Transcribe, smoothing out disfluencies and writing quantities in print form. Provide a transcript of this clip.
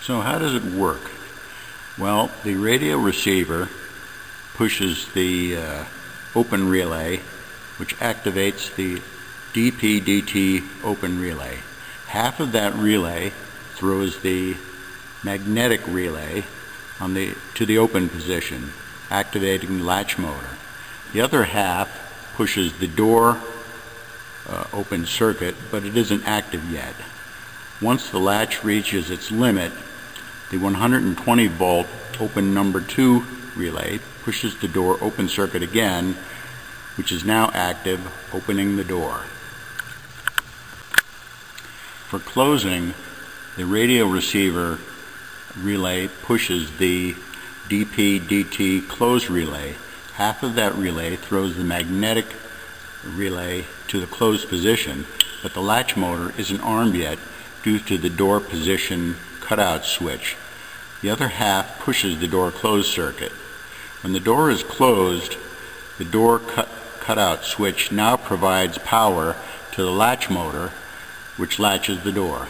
So how does it work? Well, the radio receiver pushes the open relay, which activates the DP-DT open relay. Half of that relay throws the magnetic relay to the open position, activating the latch motor. The other half pushes the door open circuit, but it isn't active yet. Once the latch reaches its limit, the 120 volt open number 2 relay pushes the door open circuit again, which is now active, opening the door. For closing, the radio receiver relay pushes the DP-DT close relay. Half of that relay throws the magnetic relay to the closed position, but the latch motor isn't armed yet due to the door position cutout switch. The other half pushes the door close circuit. When the door is closed, the door cutout switch now provides power to the latch motor, which latches the door.